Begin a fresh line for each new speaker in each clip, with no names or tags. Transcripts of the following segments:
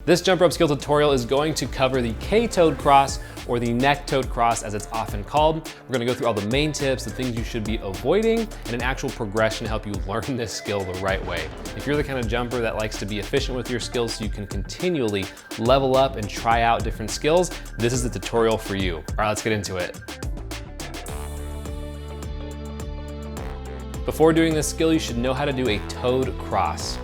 This jump rope skill tutorial is going to cover the K-toed cross, or the neck-toed cross as it's often called. We're gonna go through all the main tips, the things you should be avoiding, and an actual progression to help you learn this skill the right way. If you're the kind of jumper that likes to be efficient with your skills so you can continually level up and try out different skills, this is the tutorial for you. All right, let's get into it. Before doing this skill, you should know how to do a toed cross.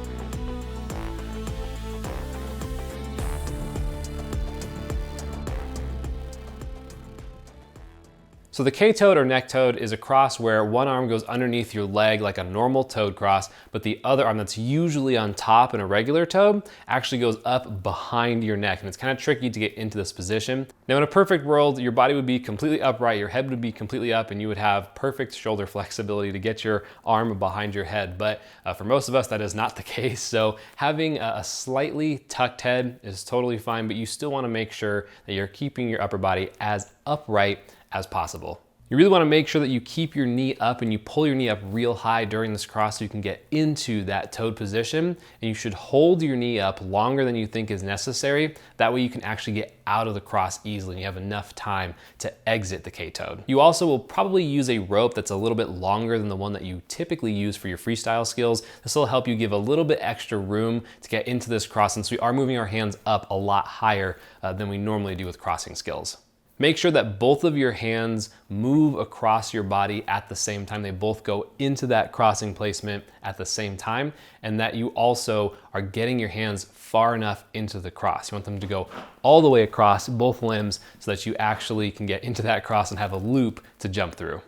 So the K-toed or neck-toed is a cross where one arm goes underneath your leg like a normal toed cross, but the other arm that's usually on top in a regular toed actually goes up behind your neck, and it's kind of tricky to get into this position. Now in a perfect world, your body would be completely upright, your head would be completely up, and you would have perfect shoulder flexibility to get your arm behind your head. But for most of us, that is not the case. So having a slightly tucked head is totally fine, but you still want to make sure that you're keeping your upper body as upright as possible. You really want to make sure that you keep your knee up and you pull your knee up real high during this cross so you can get into that toed position, and you should hold your knee up longer than you think is necessary. That way you can actually get out of the cross easily and you have enough time to exit the K-toed. You also will probably use a rope that's a little bit longer than the one that you typically use for your freestyle skills. This will help you give a little bit extra room to get into this cross, since we are moving our hands up a lot higher than we normally do with crossing skills. Make sure that both of your hands move across your body at the same time. They both go into that crossing placement at the same time, and that you also are getting your hands far enough into the cross. You want them to go all the way across both limbs so that you actually can get into that cross and have a loop to jump through.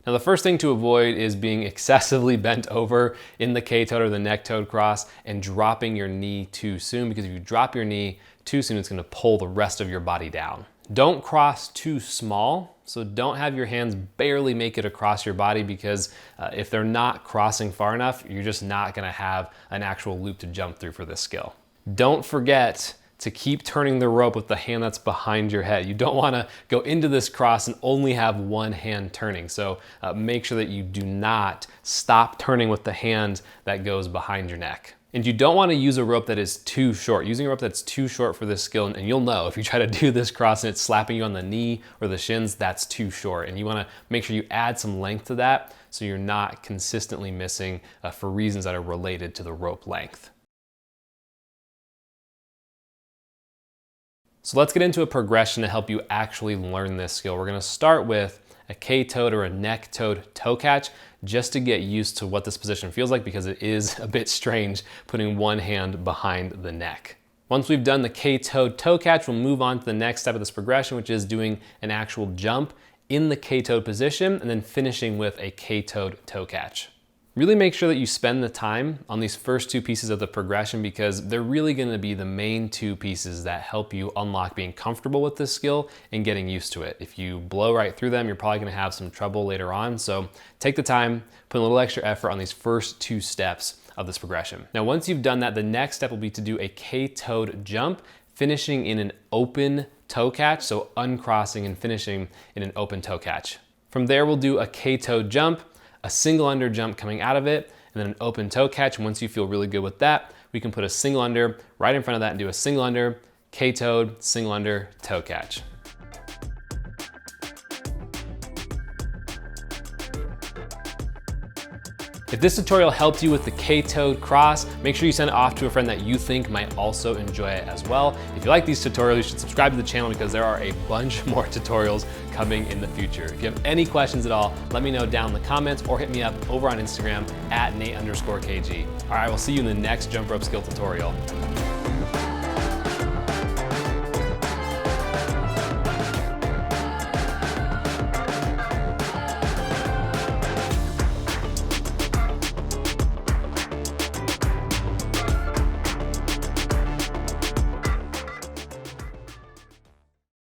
Now the first thing to avoid is being excessively bent over in the K-toed or the neck-toed cross and dropping your knee too soon, because if you drop your knee too soon, it's gonna pull the rest of your body down. Don't cross too small, so don't have your hands barely make it across your body, because if they're not crossing far enough, you're just not gonna have an actual loop to jump through for this skill. Don't forget to keep turning the rope with the hand that's behind your head. You don't wanna go into this cross and only have one hand turning. So make sure that you do not stop turning with the hand that goes behind your neck. And you don't wanna use a rope that is too short. Using a rope that's too short for this skill, and you'll know if you try to do this cross and it's slapping you on the knee or the shins, that's too short. And you wanna make sure you add some length to that so you're not consistently missing for reasons that are related to the rope length. So let's get into a progression to help you actually learn this skill. We're gonna start with a K-toed or a neck-toed toe catch, just to get used to what this position feels like, because it is a bit strange putting one hand behind the neck. Once we've done the K-toed toe catch, we'll move on to the next step of this progression, which is doing an actual jump in the K-toed position and then finishing with a K-toed toe catch. Really make sure that you spend the time on these first two pieces of the progression, because they're really gonna be the main two pieces that help you unlock being comfortable with this skill and getting used to it. If you blow right through them, you're probably gonna have some trouble later on. So take the time, put a little extra effort on these first two steps of this progression. Now, once you've done that, the next step will be to do a K-toed jump, finishing in an open toe catch, so uncrossing and finishing in an open toe catch. From there, we'll do a K-toed jump, a single under jump coming out of it, and then an open toe catch. And once you feel really good with that, we can put a single under right in front of that and do a single under, K-toed, single under, toe catch. If this tutorial helped you with the K-toed cross, make sure you send it off to a friend that you think might also enjoy it as well. If you like these tutorials, you should subscribe to the channel, because there are a bunch more tutorials coming in the future. If you have any questions at all, let me know down in the comments or hit me up over on Instagram at Nate_KG. All right, we'll see you in the next jump rope skill tutorial.